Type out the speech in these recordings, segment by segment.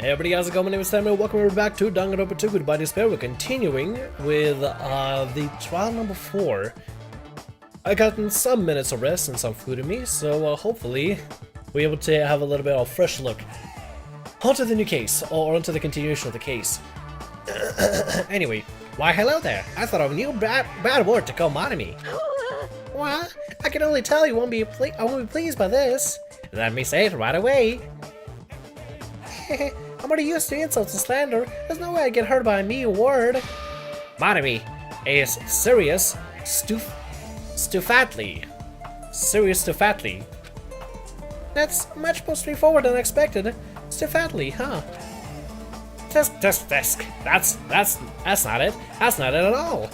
Hey everybody, how's it going? My name is Samuel. Welcome back to DanganRonpa 2 Goodbye Despair. We're continuing with the trial number 4. I gotten some minutes of rest and some food in me, so hopefully we're able to have a little bit of a fresh look onto the new case, or onto the continuation of the case. Anyway, why hello there. I thought of a new bad word to come out of me. Well, I can only tell you I won't be pleased by this. Let me say it right away. I'm already used to insults and slander. There's no way I get hurt by a mere word. Monemy is serious stufatly. Serious stufatly. That's much more straightforward than expected. Stufatly, huh? Desk. That's not it. That's not it at all.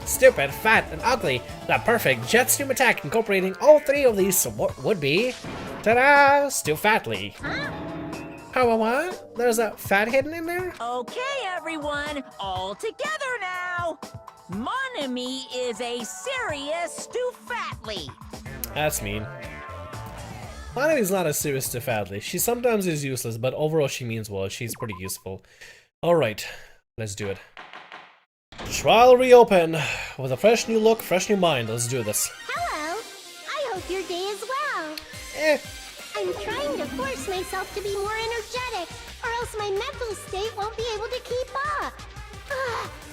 Stupid, fat, and ugly. The perfect jet stream attack incorporating all three of these would be. Ta-da! Stufatly. Oh, what? There's a fat hidden in there? Okay, everyone, all together now. Monemy is a serious stufatly. That's mean. Monemy's not as serious stufatly. She sometimes is useless, but overall she means well. She's pretty useful. Alright, let's do it. Trial reopen. With a fresh new look, fresh new mind. Let's do this. Hello. I hope your day is well. I'm trying to force myself to be more energetic, or else my mental state won't be able to keep up.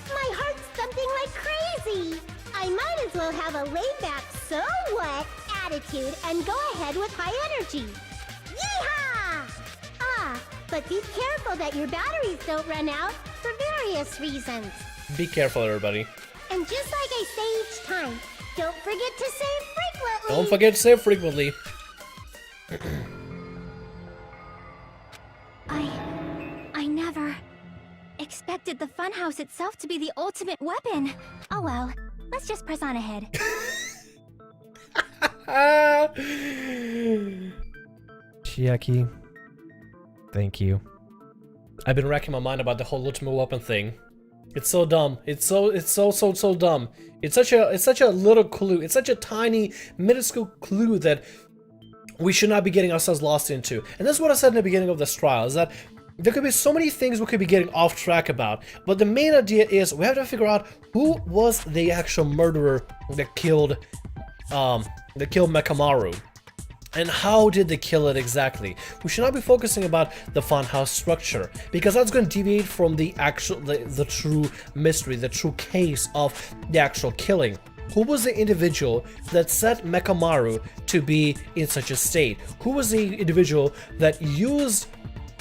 My heart's thumping like crazy. I might as well have a laid-back, so what attitude and go ahead with high energy. Yeehaw! But be careful that your batteries don't run out for various reasons. Be careful, everybody. And just like I say each time, don't forget to save frequently. Don't forget to save frequently. I never expected the funhouse itself to be the ultimate weapon. Oh well, let's just press on ahead. Chiaki, thank you. I've been racking my mind about the whole ultimate weapon thing. It's so dumb. It's so dumb. It's such a little clue. It's such a tiny, minuscule clue that we should not be getting ourselves lost into. And that's what I said in the beginning of this trial, is that there could be so many things we could be getting off track about. But the main idea is we have to figure out who was the actual murderer that killed Mekamaru. And how did they kill it exactly? We should not be focusing about the funhouse structure, because that's going to deviate from the true mystery, the true case of the actual killing. Who was the individual that set Mekamaru to be in such a state? Who was the individual that used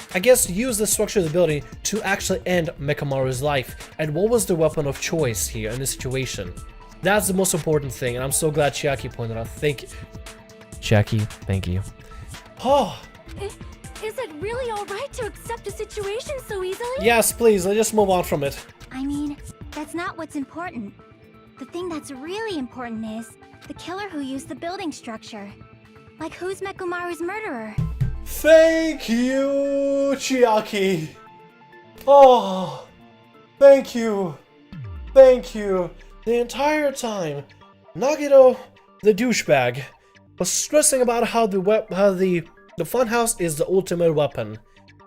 the structure of the building to actually end Mekamaru's life? And what was the weapon of choice here in this situation? That's the most important thing, and I'm so glad Chiaki pointed out. Thank you. Chiaki, thank you. Oh. Is it really alright to accept a situation so easily? Yes, please, let's just move on from it. I mean, that's not what's important. The thing that's really important is the killer who used the building structure. Like, who's Mekamaru's murderer? Thank you, Chiaki. Oh, thank you. Thank you. The entire time, Nagito, the douchebag, was stressing about how the funhouse is the ultimate weapon.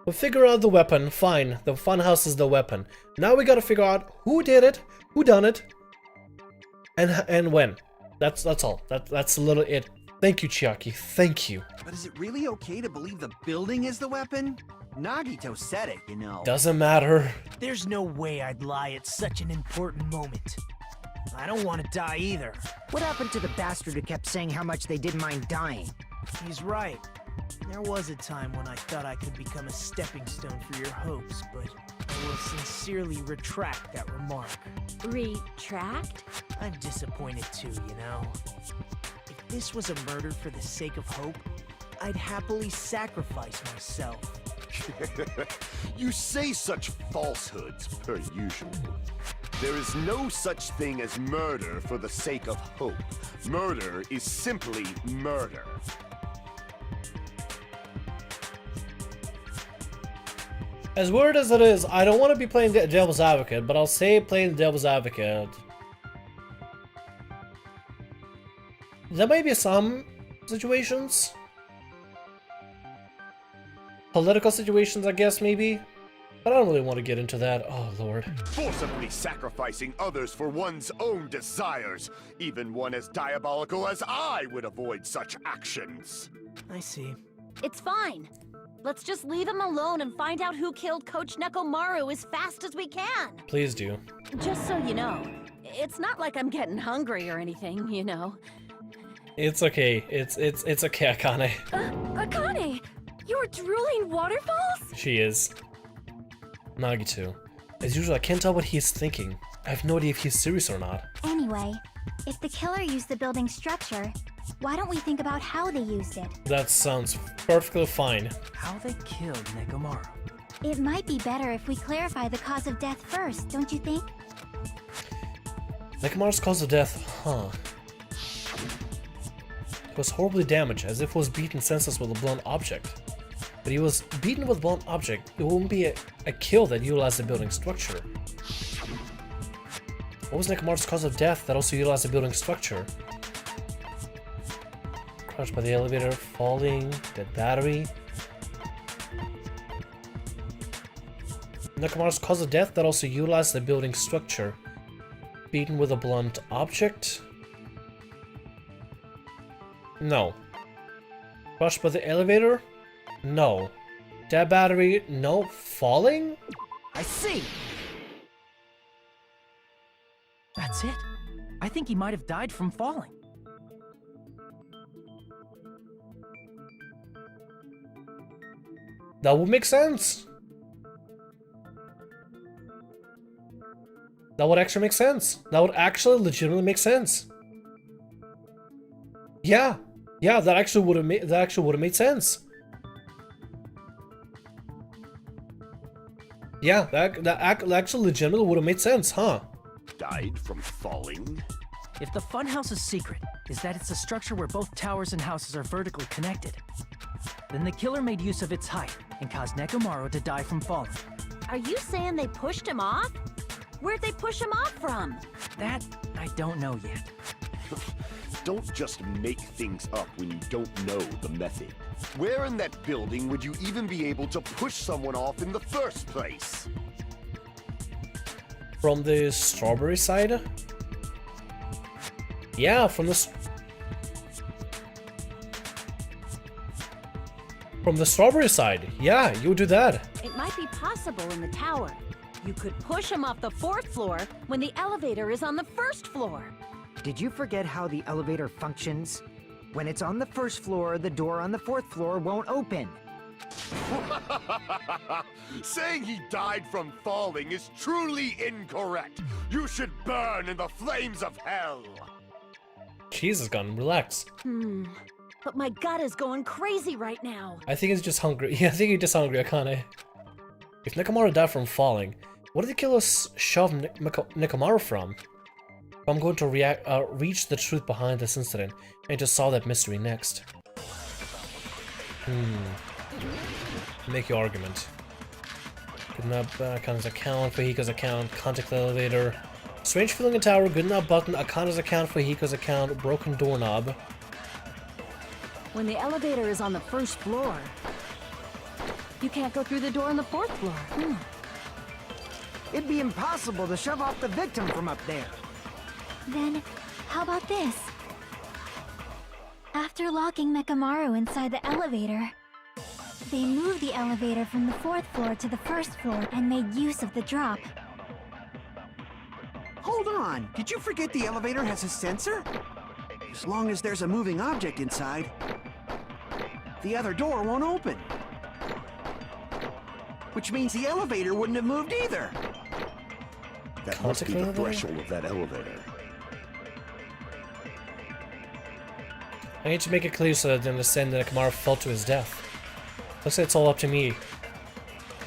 We figure out the weapon, fine, the funhouse is the weapon. Now we gotta figure out who did it, who done it, and when. That's all. That's a little it. Thank you, Chiaki. Thank you. But is it really okay to believe the building is the weapon? Nagito said it, you know. Doesn't matter. There's no way I'd lie at such an important moment. I don't want to die either. What happened to the bastard who kept saying how much they didn't mind dying? He's right. There was a time when I thought I could become a stepping stone for your hopes, but I will sincerely retract that remark. Retract? I'm disappointed too, you know. If this was a murder for the sake of hope, I'd happily sacrifice myself. You say such falsehoods, per usual. There is no such thing as murder for the sake of hope. Murder is simply murder. As weird as it is, I don't want to be playing the devil's advocate, but I'll say playing the devil's advocate. There may be some situations political situations, I guess, maybe, But I don't really want to get into that. Oh, Lord. Forcibly sacrificing others for one's own desires. Even one as diabolical as I would avoid such actions. I see. It's fine. Let's just leave him alone and find out who killed Coach Nekomaru as fast as we can. Please do. Just so you know, it's not like I'm getting hungry or anything, you know. It's okay. It's okay, Akane. Akane! You're drooling waterfalls? She is. Nagito. As usual, I can't tell what he's thinking. I have no idea if he's serious or not. Anyway, if the killer used the building structure, why don't we think about how they used it? That sounds perfectly fine. How they killed Nekomaru. It might be better if we clarify the cause of death first, don't you think? Nekomaru's cause of death, huh? He was horribly damaged, as if he was beaten senseless with a blunt object. But he was beaten with a blunt object. It wouldn't be a kill that utilized the building structure. What was Nekomaru's cause of death that also utilized the building structure? Crushed by the elevator, falling, dead battery. Nekomaru's cause of death that also utilized the building structure. Beaten with a blunt object? No. Crushed by the elevator? No. Dead battery? No. Falling? I see! That's it. I think he might have died from falling. That would make sense. That would actually make sense. That would actually legitimately make sense. Yeah. Yeah, that actually would have made sense. Yeah, that actually legitimately would have made sense, huh? Died from falling? If the Funhouse's secret is that it's a structure where both towers and houses are vertically connected, then the killer made use of its height and caused Nekomaru to die from falling. Are you saying they pushed him off? Where'd they push him off from? That, I don't know yet. Don't just make things up when you don't know the method. Where in that building would you even be able to push someone off in the first place? From the strawberry side? Yeah, from the strawberry side. Yeah, you would do that. It might be possible in the tower. You could push him off the 4th floor when the elevator is on the 1st floor. Did you forget how the elevator functions? When it's on the 1st floor, the door on the 4th floor won't open. Saying he died from falling is truly incorrect. You should burn in the flames of hell. Jesus, Gun, relax. But my gut is going crazy right now. I think he's just hungry. Yeah, I think he's just hungry, Akane. If Nekomaru died from falling, what did the killers shove Nekomaru from? I'm going to reach the truth behind this incident and to solve that mystery next. Make your argument. Good enough, Akane's account, Fahiko's account, contact the elevator. Strange feeling in tower, good enough button, Akane's account, Fahiko's account, broken doorknob. When the elevator is on the 1st floor, you can't go through the door on the 4th floor. It'd be impossible to shove off the victim from up there. Then, how about this? After locking Nekomaru inside the elevator, they moved the elevator from the 4th floor to the 1st floor and made use of the drop. Hold on! Did you forget the elevator has a sensor? As long as there's a moving object inside, the other door won't open. Which means the elevator wouldn't have moved either. That must be the threshold of that elevator. I need to make it clear so that they understand that Nekomaru fell to his death. Looks like it's all up to me.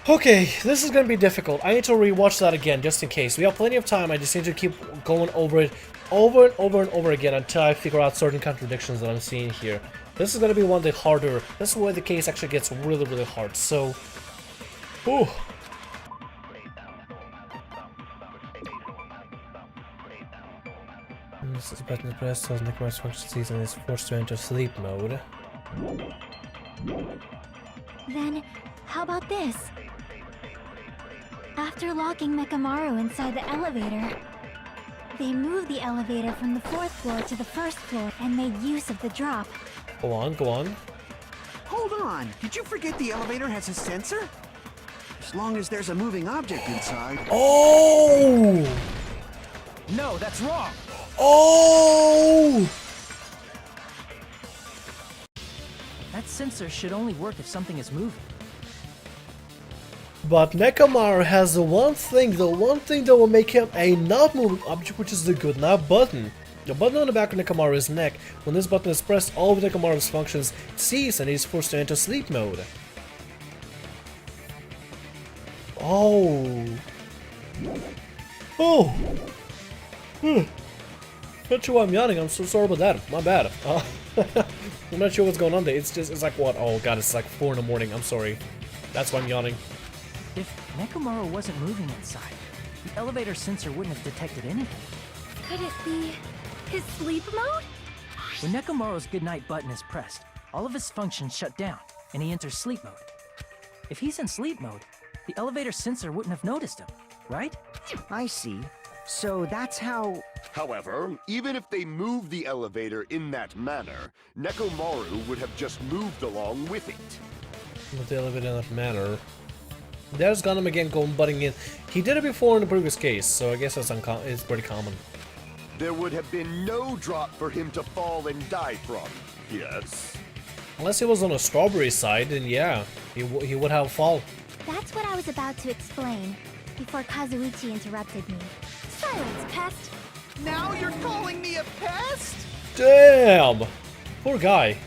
Okay, this is gonna be difficult. I need to rewatch that again, just in case. We have plenty of time, I just need to keep going over it over and over and over again until I figure out certain contradictions that I'm seeing here. This is gonna be one of the harder. This is where the case actually gets really, really hard, so... Ooh. This is button pressed so Nekomaru's function season is forced to enter sleep mode. Then, how about this? After locking Mekamaru inside the elevator, they moved the elevator from the 4th floor to the 1st floor and made use of the drop. Go on, go on. Hold on. Did you forget the elevator has a sensor? As long as there's a moving object inside. Oh! No, that's wrong! Oh! That sensor should only work if something is moving. But Nekomaru has the one thing that will make him a not moving object, which is the good night button. The button on the back of Nekomaru's neck. When this button is pressed, all of Nekomaru's functions cease and he is forced to enter sleep mode. Oh. Oh. Not sure why I'm yawning. I'm so sorry about that. My bad. I'm not sure what's going on there. It's like what? Oh god, it's like 4 in the morning. I'm sorry. That's why I'm yawning. If Nekomaru wasn't moving inside, the elevator sensor wouldn't have detected anything. Could it be his sleep mode? When Nekomaru's goodnight button is pressed, all of his functions shut down, and he enters sleep mode. If he's in sleep mode, the elevator sensor wouldn't have noticed him, right? I see. So that's how... However, even if they moved the elevator in that manner, Nekomaru would have just moved along with it. With the elevator in that manner. There's Gundam again going butting in. He did it before in the previous case, so I guess it's pretty common. There would have been no drop for him to fall and die from. Yes. Unless he was on a strawberry side, then yeah, he would have fall. That's what I was about to explain before Kazuichi interrupted me. Silence, pest! Now you're calling me a pest? Damn! Poor guy.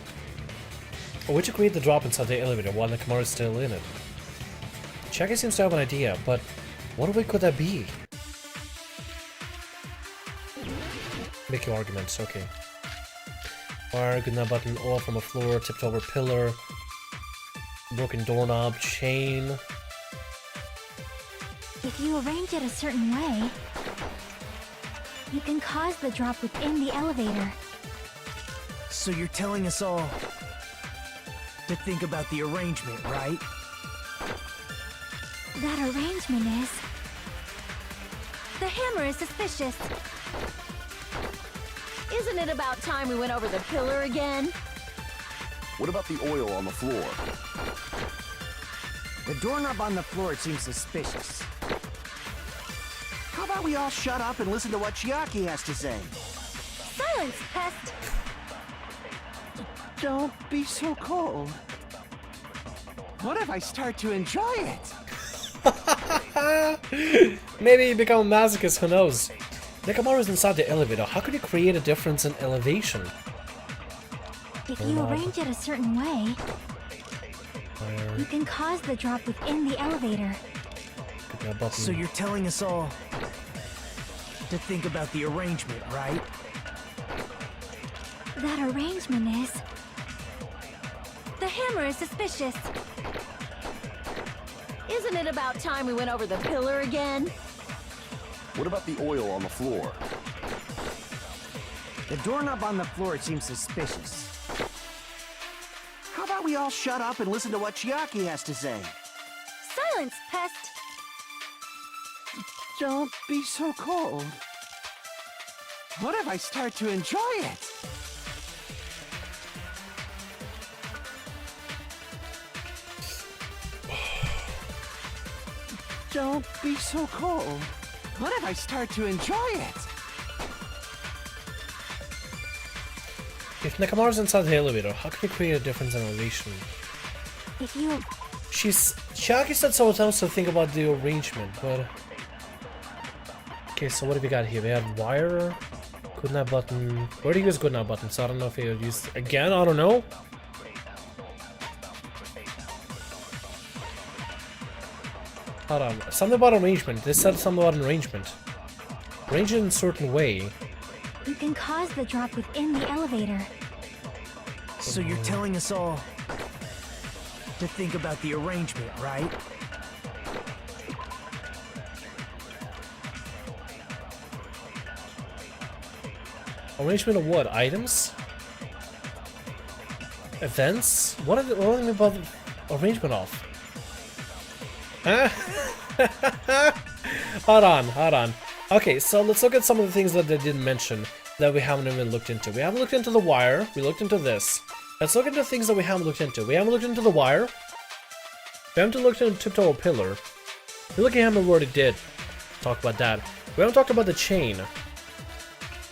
Or would you create the drop inside the elevator while Nekomaru is still in it? Chiaki seems to have an idea, but what way could that be? Make your arguments, okay. Fire, goodnight button, oil from a floor, tipped over pillar, broken doorknob, chain. If you arrange it a certain way, you can cause the drop within the elevator. So you're telling us all to think about the arrangement, right? That arrangement is... The hammer is suspicious. Isn't it about time we went over the pillar again? What about the oil on the floor? The doorknob on the floor seems suspicious. How about we all shut up and listen to what Chiaki has to say? Silence, pest! Don't be so cold. What if I start to enjoy it? Maybe you become a masochist, who knows? Nekomaru is inside the elevator. How could you create a difference in elevation? If you arrange it a certain way, you can cause the drop within the elevator. So you're telling us all to think about the arrangement, right? That arrangement is... The hammer is suspicious. Isn't it about time we went over the pillar again? What about the oil on the floor? The doorknob on the floor seems suspicious. How about we all shut up and listen to what Chiaki has to say? Silence, pest! Don't be so cold. What if I start to enjoy it? Don't be so cold. What if I start to enjoy it? If Nekomaru's inside the elevator, how can you create a difference in elevation? If you... Chiaki said several times to think about the arrangement, but... Okay, so what have we got here? We have wire, goodnight button. Where do you use goodnight button? So I don't know if you use again, I don't know. Hold on, something about arrangement. They said something about an arrangement. Arrange it in a certain way. You can cause the drop within the elevator. So you're telling us all to think about the arrangement, right? Arrangement of what? Items? Events? What do you mean about the arrangement of? Hold on. Okay, so let's look at some of the things that they didn't mention that we haven't even looked into. We haven't looked into the wire. We looked into this. Let's look into things that we haven't looked into. We haven't looked into the wire. We haven't looked into tiptoe pillar. We look at him, we already did talk about that. We haven't talked about the chain.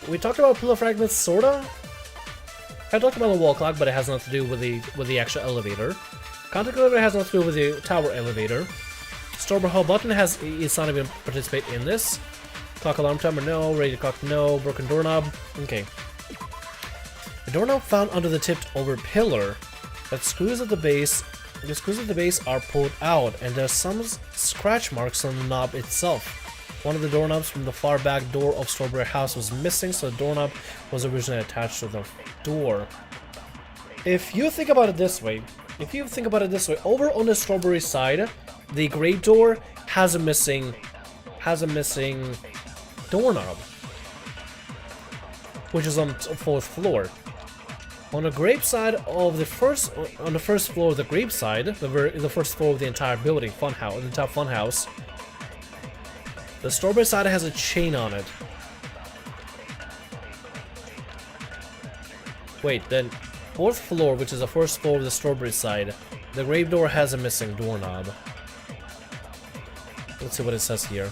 We talked about pillar fragments, sorta. I talked about the wall clock, but it has nothing to do with the actual elevator. Contact elevator has nothing to do with the tower elevator. Storber hall button is not even participate in this. Clock alarm timer, no. Radio clock, no. Broken doorknob, okay. The doorknob found under the tipped over pillar. That screws at the base. The screws at the base are pulled out, and there's some scratch marks on the knob itself. One of the doorknobs from the far back door of Strawberry House was missing, so the doorknob was originally attached to the door. If you think about it this way, over on the Strawberry side, the great door has a missing doorknob, which is on the 4th floor. On the grape side of the first floor of the grape side, the first floor of the entire building, the entire funhouse, the Strawberry side has a chain on it. Wait, then 4th floor, which is the first floor of the Strawberry side, the grape door has a missing doorknob. Let's see what it says here.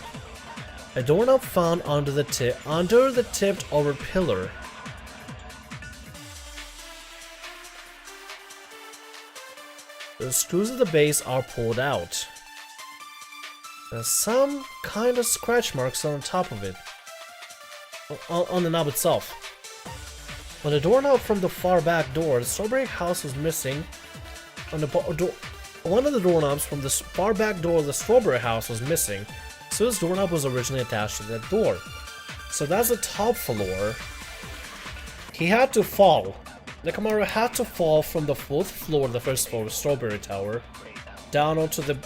A doorknob found under the tipped over pillar. The screws at the base are pulled out. There's some kind of scratch marks on the top of it. On the knob itself. On the doorknob from the far back door, the Strawberry House was missing. One of the doorknobs from the far back door of the Strawberry House was missing. So this doorknob was originally attached to that door. So that's the top floor. He had to fall. Nekomaru had to fall from the 4th floor, the first floor of Strawberry Tower, down onto the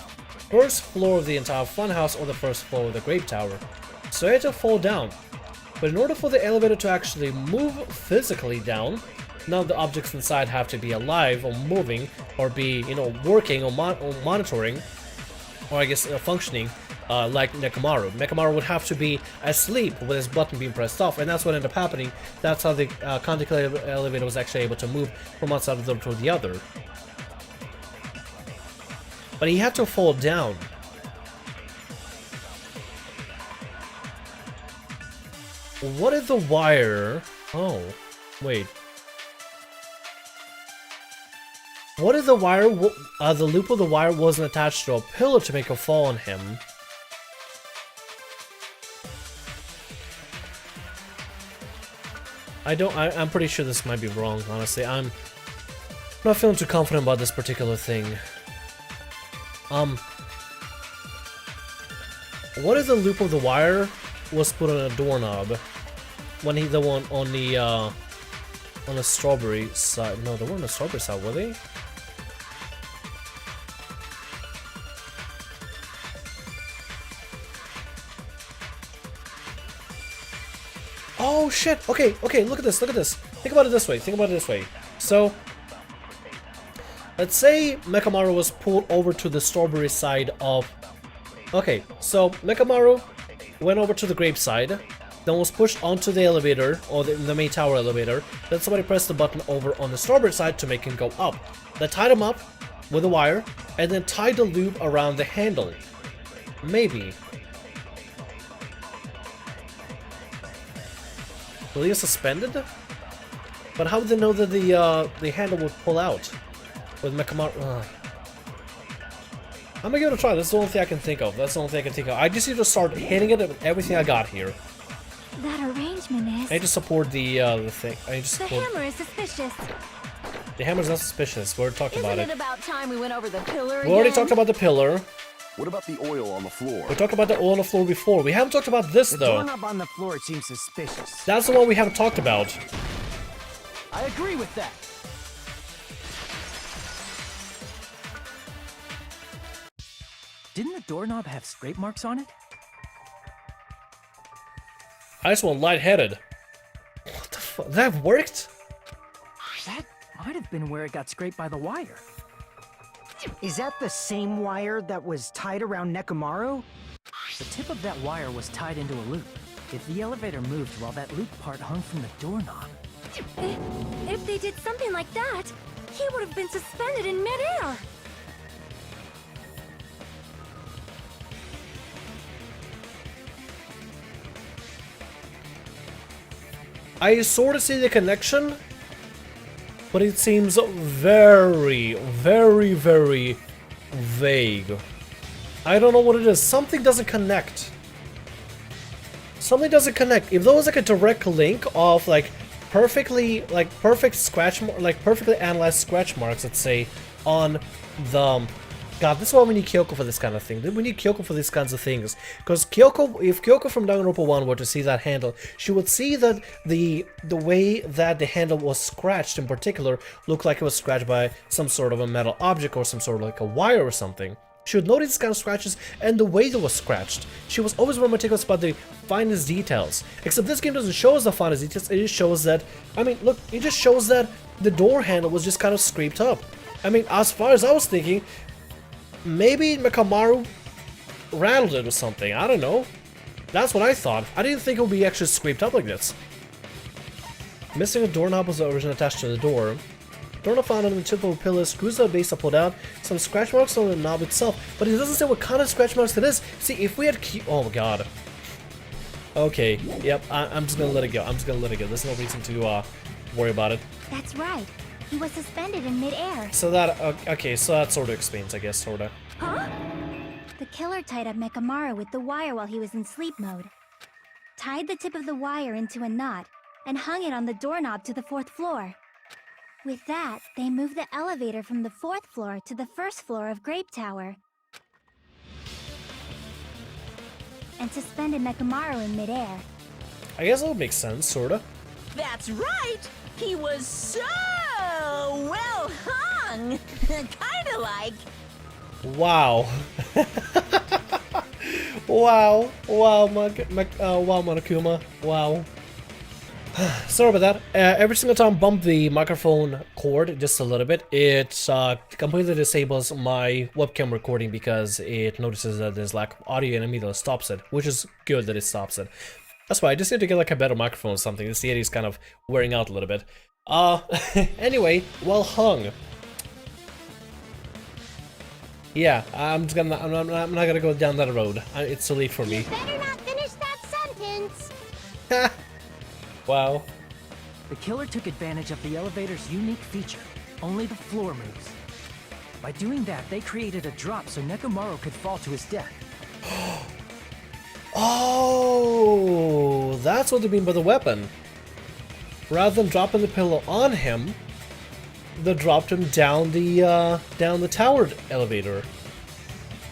first floor of the entire funhouse or the first floor of the Grape Tower. So he had to fall down. But in order for the elevator to actually move physically down, none of the objects inside have to be alive or moving or be, working or monitoring, or I guess functioning like Nekomaru. Nekomaru would have to be asleep with his button being pressed off, and that's what ended up happening. That's how the contact elevator was actually able to move from one side of the door to the other. But he had to fall down. What if the wire... Oh, wait. What if the wire, the loop of the wire wasn't attached to a pillar to make a fall on him? I'm pretty sure this might be wrong, honestly. I'm not feeling too confident about this particular thing. What if the loop of the wire was put on a doorknob when the one on the Strawberry side? No, they weren't on the Strawberry side, were they? Oh shit! Okay, look at this. Think about it this way. So, let's say Nekomaru was pulled over to the Strawberry side of... Okay, so Nekomaru went over to the Grape side, then was pushed onto the elevator, or the main tower elevator, then somebody pressed the button over on the Strawberry side to make him go up. They tied him up with a wire, and then tied the loop around the handle. Maybe. Will he suspended? But how would they know that the handle would pull out with Nekomaru? I'm gonna give it a try. That's the only thing I can think of. I just need to start hitting it with everything I got here. That arrangement is... I need to support the thing. The hammer is suspicious. The hammer's not suspicious. We already talked about it. Isn't it about time we went over the pillar We already talked about the pillar. What about the oil on the floor? We talked about the oil on the floor before. We haven't talked about this, The though. doorknob on the floor seems suspicious. That's the one we haven't talked about. I agree with that. Didn't the doorknob have scrape marks on it? I just went lightheaded. What the fuck? That worked? That might have been where it got scraped by the wire. Is that the same wire that was tied around Nekomaru? The tip of that wire was tied into a loop. If the elevator moved while that loop part hung from the doorknob... If they did something like that, he would have been suspended in midair. I sort of see the connection, but it seems very, very, very vague. I don't know what it is. Something doesn't connect. Something doesn't connect. If there was like a direct link of like perfectly, like perfect scratch, like perfectly analyzed scratch marks, let's say, on the... God, this is why we need Kyoko for this kind of thing. We need Kyoko for these kinds of things. Because Kyoko, if Kyoko from DanganRonpa 1 were to see that handle, she would see that the way that the handle was scratched in particular looked like it was scratched by some sort of a metal object or some sort of like a wire or something. She would notice these kind of scratches and the way it was scratched. She was always very meticulous about the finest details. Except this game doesn't show us the finest details, it just shows that, I mean, look, it just shows that the door handle was just kind of scraped up. I mean, as far as I was thinking, maybe Nekomaru rattled it or something, I don't know. That's what I thought. I didn't think it would be actually scraped up like this. Missing a doorknob was originally attached to the door. Doorknob found on the tip of a pillar, screws at the base are pulled out, some scratch marks on the knob itself, but it doesn't say what kind of scratch marks it is. See, if we had oh my god. Okay, yep, I'm just gonna let it go. I'm just gonna let it go. There's no reason to worry about it. That's right. He was suspended in midair. So that, okay, so that sort of explains, I guess, sort of. Huh? The killer tied up Nekomaru with the wire while he was in sleep mode. Tied the tip of the wire into a knot, and hung it on the doorknob to the 4th floor. With that, they moved the elevator from the 4th floor to the 1st floor of Grape Tower. And suspended Nekomaru in midair. I guess that would make sense, sort of. That's right! He was so well hung! Kinda like... Wow. Wow. Wow, wow, Monokuma. Wow. Sorry about that. Every single time I bump the microphone cord just a little bit, it completely disables my webcam recording because it notices that there's lack of audio and immediately stops it, which is good that it stops it. That's why I just need to get like a better microphone or something. This Yeti is kind of wearing out a little bit. Anyway, well hung. Yeah, I'm not gonna go down that road. It's too late for me. You better not finish that sentence. Wow. The killer took advantage of the elevator's unique feature. Only the floor moves. By doing that, they created a drop so Nekomaru could fall to his death. Oh, that's what they mean by the weapon. Rather than dropping the pillow on him, they dropped him down the tower elevator.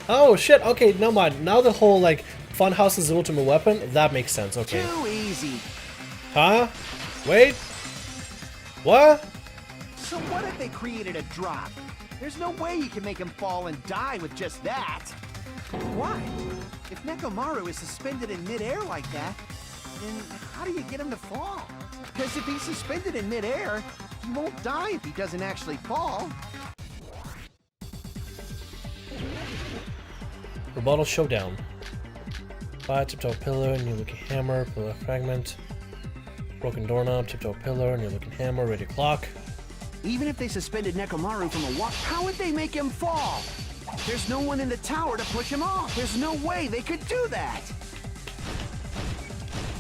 Oh shit! Okay, never mind. Now the whole like Funhouse is the ultimate weapon. That makes sense. Okay. Too easy. Huh? Wait. What? So what if they created a drop? There's no way you can make him fall and die with just that. Why? If Nekomaru is suspended in midair like that, then how do you get him to fall? Because if he's suspended in midair, he won't die if he doesn't actually fall. Rebuttal showdown. Fire, tiptoe pillar, new looking hammer, pillar fragment. Broken doorknob, tiptoe pillar, new looking hammer, ready clock. Even if they suspended Nekomaru from a wall, how would they make him fall? There's no one in the tower to push him off. There's no way they could do that.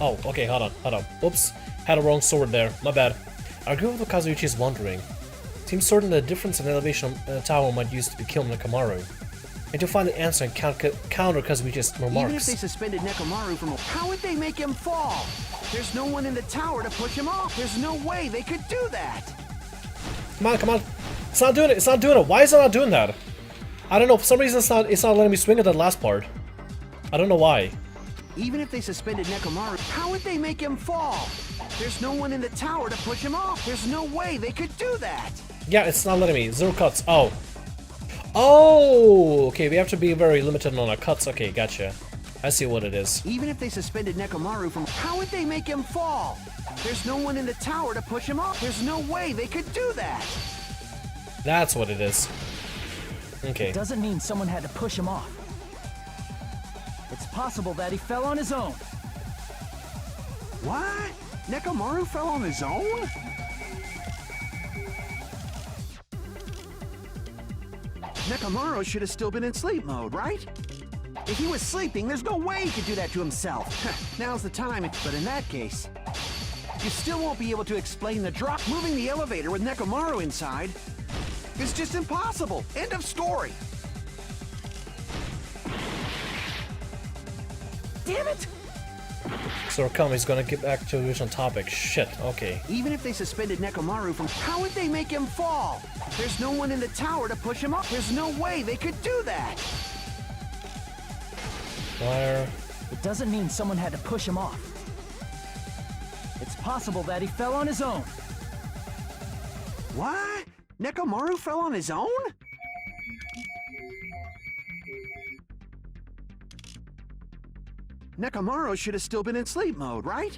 Oh, okay, hold on. Oops, had a wrong sword there. My bad. I agree with what Kazuichi is wondering. Seems certain the difference in elevation in the tower might use to be killed Nekomaru. And to find the answer and counter Kazuichi's remarks. Even if they suspended Nekomaru from a... How would they make him fall? There's no one in the tower to push him off. There's no way they could do that. Come on. It's not doing it. Why is it not doing that? I don't know. For some reason, it's not letting me swing at that last part. I don't know why. Even if they suspended Nekomaru, how would they make him fall? There's no one in the tower to push him off. There's no way they could do that. Yeah, it's not letting me. 0 cuts. Oh, okay. We have to be very limited on our cuts. Okay, gotcha. I see what it is. Even if they suspended Nekomaru from... How would they make him fall? There's no one in the tower to push him off. There's no way they could do that. That's what it is. Okay. It doesn't mean someone had to push him off. It's possible that he fell on his own. What? Nekomaru fell on his own? Nekomaru should have still been in sleep mode, right? If he was sleeping, there's no way he could do that to himself. Now's the time, but in that case, you still won't be able to explain the drop. Moving the elevator with Nekomaru inside is just impossible. End of story. Damn it! So come, he's gonna get back to the original topic. Shit, okay. Even if they suspended Nekomaru from... How would they make him fall? There's no one in the tower to push him up. There's no way they could do that. Wire. It doesn't mean someone had to push him off. It's possible that he fell on his own. What? Nekomaru fell on his own? Nekomaru should have still been in sleep mode, right?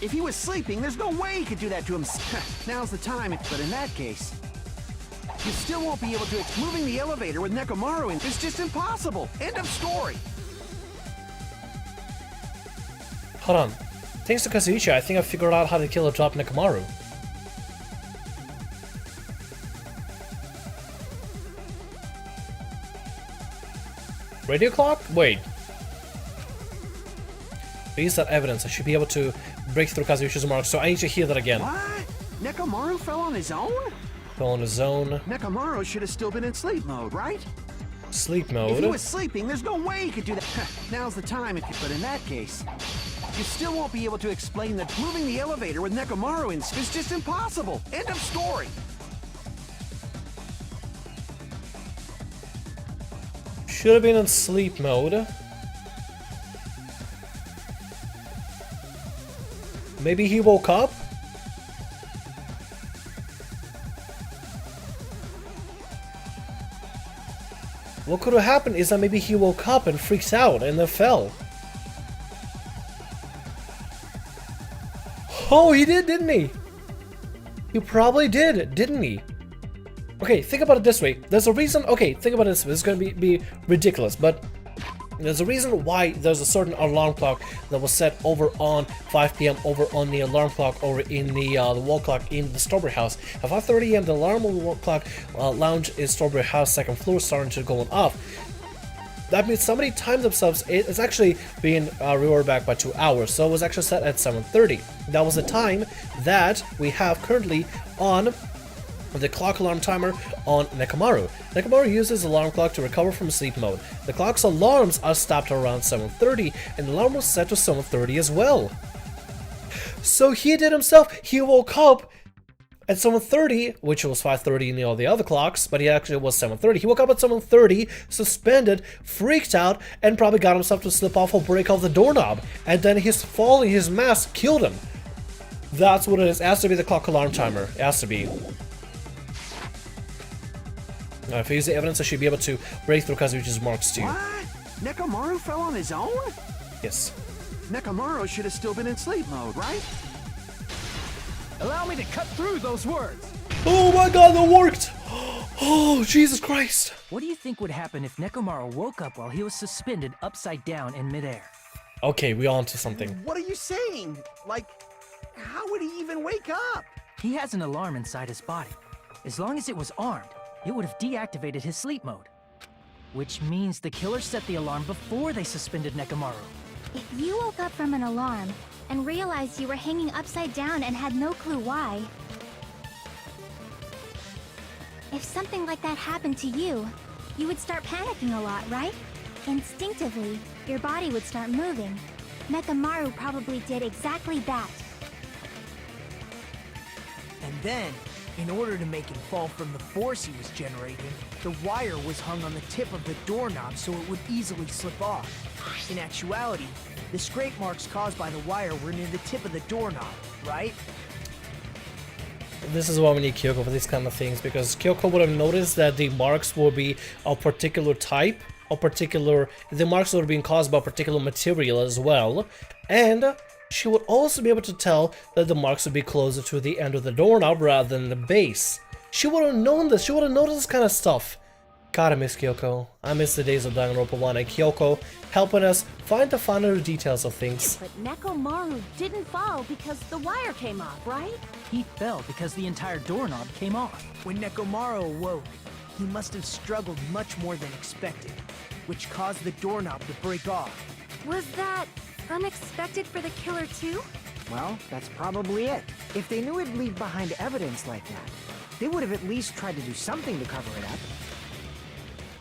If he was sleeping, there's no way he could do that to himself. Now's the time, but in that case, you still won't be able to... Moving the elevator with Nekomaru in is just impossible. End of story. Hold on. Thanks to Kazuichi, I think I figured out how to kill or drop Nekomaru. Radio clock? Wait. Based on evidence, I should be able to break through Kazuichi's remarks, so I need to hear that again. What? Nekomaru fell on his own? Fell on his own. Nekomaru should have still been in sleep mode, right? Sleep mode. If he was sleeping, there's no way he could do that. Now's the time, but in that case, you still won't be able to explain that moving the elevator with Nekomaru in is just impossible. End of story. Should have been in sleep mode. Maybe he woke up? What could have happened is that maybe he woke up and freaks out and then fell. Oh, he did, didn't he? He probably did, didn't he? Okay, think about it this way. There's a reason. Okay, think about it this way. This is going to be ridiculous, but there's a reason why there's a certain alarm clock that was set over on 5 p.m. over on the alarm clock over in the wall clock in the Strawberry House. At 5:30 a.m. the alarm on the wall clock lounge in Strawberry House second floor starting to go off. That means somebody timed themselves. It's actually being reordered back by 2 hours, so it was actually set at 7:30. That was the time that we have currently on the clock alarm timer on Nekomaru. Nekomaru uses the alarm clock to recover from sleep mode. The clock's alarms are stopped around 7:30, and the alarm was set to 7:30 as well. So he did himself. He woke up at 7:30, which was 5:30 in all the other clocks, but he actually was 7:30. He woke up at 7:30, suspended, freaked out, and probably got himself to slip off or break off the doorknob. And then his falling, his mask killed him. That's what it is. It has to be the clock alarm timer. It has to be. If I use the evidence, I should be able to break through Kazuichi's marks too. What? Nekomaru fell on his own? Yes. Nekomaru should have still been in sleep mode, right? Allow me to cut through those words. Oh my god, that worked! Oh, Jesus Christ. What do you think would happen if Nekomaru woke up while he was suspended upside down in midair? Okay, we're on to something. What are you saying? Like, how would he even wake up? He has an alarm inside his body. As long as it was armed, it would have deactivated his sleep mode. Which means the killer set the alarm before they suspended Nekomaru. If you woke up from an alarm and realized you were hanging upside down and had no clue why, if something like that happened to you, you would start panicking a lot, right? Instinctively, your body would start moving. Nekomaru probably did exactly that. And then, in order to make him fall from the force he was generating, the wire was hung on the tip of the doorknob so it would easily slip off. In actuality, the scrape marks caused by the wire were near the tip of the doorknob, right? This is why we need Kyoko for these kind of things, because Kyoko would have noticed that the marks will be a particular type, the marks would have been caused by a particular material as well, and she would also be able to tell that the marks would be closer to the end of the doorknob rather than the base. She would have known this, she would have noticed this kind of stuff. Gotta miss Kyoko. I miss the days of Danganronpa 1 and Kyoko helping us find the finer details of things. But Nekomaru didn't fall because the wire came off, right? He fell because the entire doorknob came off. When Nekomaru awoke, he must have struggled much more than expected, which caused the doorknob to break off. Was that unexpected for the killer too? Well, that's probably it. If they knew it'd leave behind evidence like that, they would have at least tried to do something to cover it up.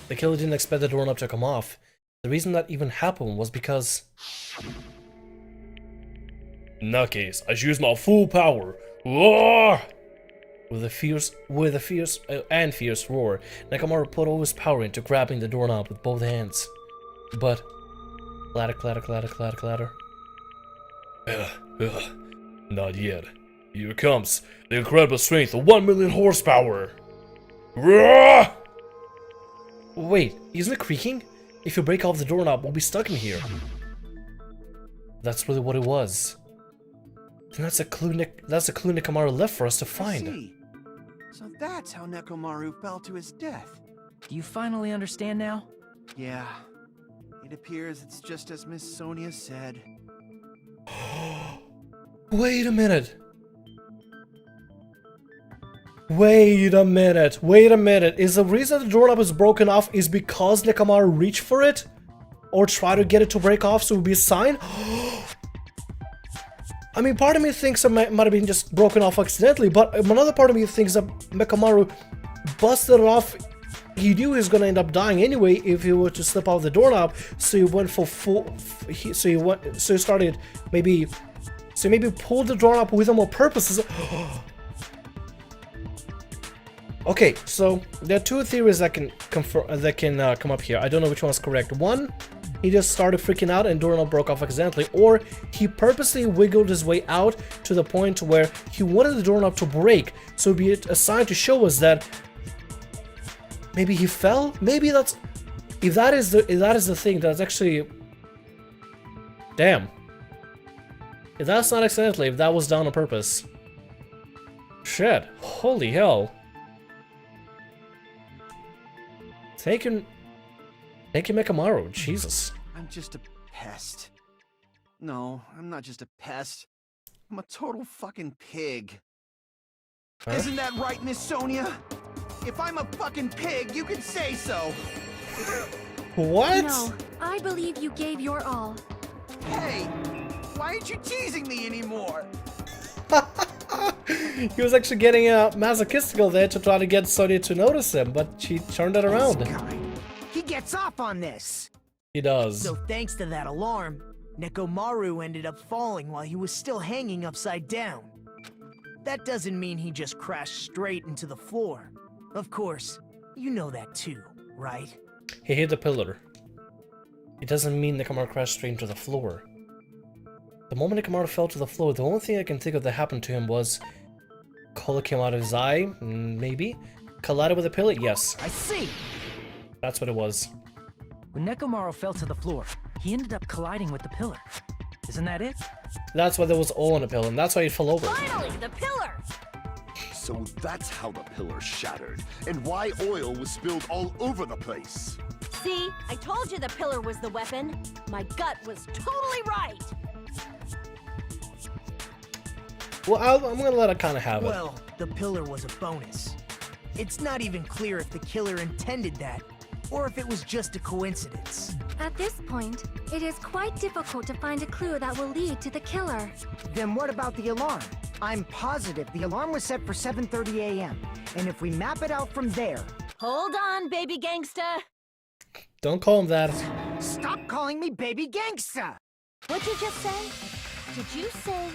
The killer didn't expect the doorknob to come off. The reason that even happened was because... In that case, I use my full power. Roar! With a fierce roar, Nekomaru put all his power into grabbing the doorknob with both hands. But... Clatter, clatter, clatter, clatter, clatter. Not yet. Here comes the incredible strength of 1 million horsepower. Roar! Wait, isn't it creaking? If you break off the doorknob, we'll be stuck in here. That's really what it was. Then that's a clue Nekomaru left for us to I find. see. So that's how Nekomaru fell to his death. Do you finally understand now? Yeah. It appears it's just as Miss Sonia said. Wait a minute. Wait a minute. Is the reason the doorknob is broken off is because Nekomaru reached for it? Or tried to get it to break off so it would be a sign? I mean, part of me thinks it might have been just broken off accidentally, but another part of me thinks that Nekomaru busted it off. He knew he was gonna end up dying anyway if he were to slip out of the doorknob, so he went for full. So he started maybe. So maybe pulled the doorknob with him on purpose. Okay, so there are two theories that can come up here. I don't know which one is correct. One, he just started freaking out and doorknob broke off accidentally, or he purposely wiggled his way out to the point where he wanted the doorknob to break, so it'd be a sign to show us that maybe he fell. Maybe that's if that is the thing. That's actually damn. If that's not accidentally, if that was done on purpose. Shit. Holy hell. Thank you, Nekomaru. Jesus. I'm just a pest. No, I'm not just a pest. I'm a total fucking pig. Huh? Isn't that right, Miss Sonia? If I'm a fucking pig, you can say so. What? No, I believe you gave your all. Hey, why aren't you teasing me anymore? He was actually getting masochistical there to try to get Sonia to notice him, but she turned it around. He gets off on this. He does. So thanks to that alarm, Nekomaru ended up falling while he was still hanging upside down. That doesn't mean he just crashed straight into the floor. Of course, you know that too, right? He hit the pillar. It doesn't mean Nekomaru crashed straight into the floor. The moment Nekomaru fell to the floor, the only thing I can think of that happened to him was color came out of his eye, maybe. Collided with a pillar, yes. I see! That's what it was. When Nekomaru fell to the floor, he ended up colliding with the pillar. Isn't that it? That's why there was oil on the pillar, and that's why he fell over. Finally, the pillar! So that's how the pillar shattered, and why oil was spilled all over the place. See, I told you the pillar was the weapon. My gut was totally right. Well, I'm gonna let it kind of have it. Well, the pillar was a bonus. It's not even clear if the killer intended that, or if it was just a coincidence. At this point, it is quite difficult to find a clue that will lead to the killer. Then what about the alarm? I'm positive the alarm was set for 7:30 a.m. And if we map it out from there... Hold on, baby gangsta. Don't call him that. Stop calling me baby gangsta! What'd you just say? Did you say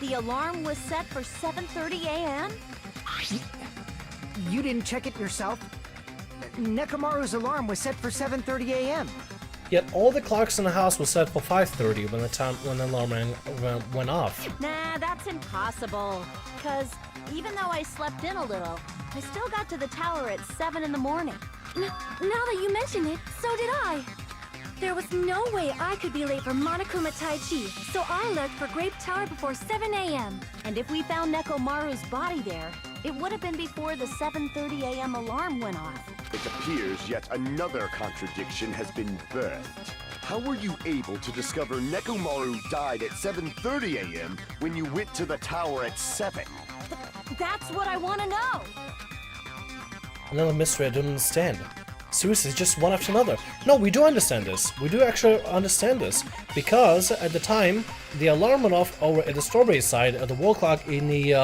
the alarm was set for 7:30 a.m.? You didn't check it yourself? Nekomaru's alarm was set for 7:30 a.m. Yet all the clocks in the house were set for 5:30 when the alarm went off. Nah, that's impossible. Cause even though I slept in a little, I still got to the tower at 7 in the morning. Now that you mention it, so did I. There was no way I could be late for Monokuma Tai Chi, so I left for Grape Tower before 7 a.m. And if we found Nekomaru's body there, it would have been before the 7:30 a.m. alarm went off. It appears yet another contradiction has been birthed. How were you able to discover Nekomaru died at 7:30 a.m. when you went to the tower at 7? That's what I want to know. Another mystery I don't understand. Seriously, just one after another. No, we do understand this. We do actually understand this. Because at the time, the alarm went off over at the Strawberry side at the wall clock in the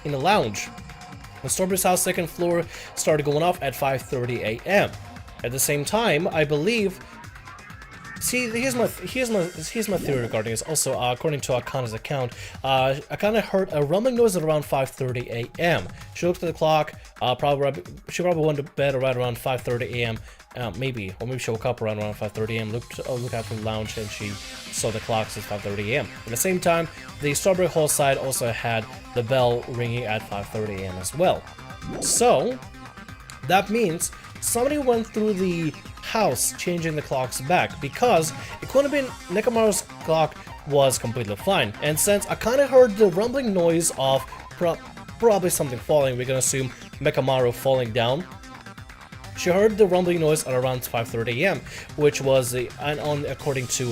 lounge. The Strawberry's house second floor started going off at 5:30 a.m. At the same time, I believe. See, here's my theory regarding this. Also, according to Akane's account, Akane heard a rumbling noise at around 5:30 a.m. She looked at the clock. She probably went to bed right around 5:30 a.m. Maybe she woke up around 5:30 a.m. Looked out from the lounge and she saw the clock says 5:30 a.m. At the same time, the Strawberry Hall side also had the bell ringing at 5:30 a.m. as well. So that means somebody went through the house changing the clocks back, because it couldn't have been Nekomaru's clock was completely fine. And since Akane heard the rumbling noise of probably something falling, we're gonna assume Nekomaru falling down. She heard the rumbling noise at around 5:30 a.m., which was according to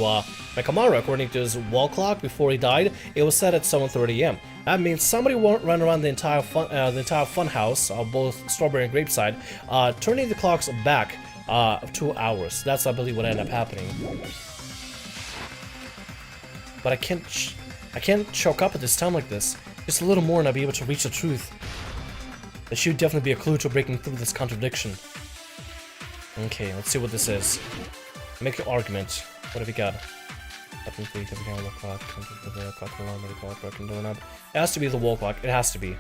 Nekomaru, according to his wall clock before he died, it was set at 7:30 a.m. That means somebody ran around the entire fun house, both Strawberry and Grapeside, turning the clocks back 2 hours. That's, I believe, what ended up happening. But I can't choke up at this time like this. Just a little more and I'll be able to reach the truth. There should definitely be a clue to breaking through this contradiction. Okay, let's see what this is. Make your argument. What have we got? It has to be the wall clock. It has to be.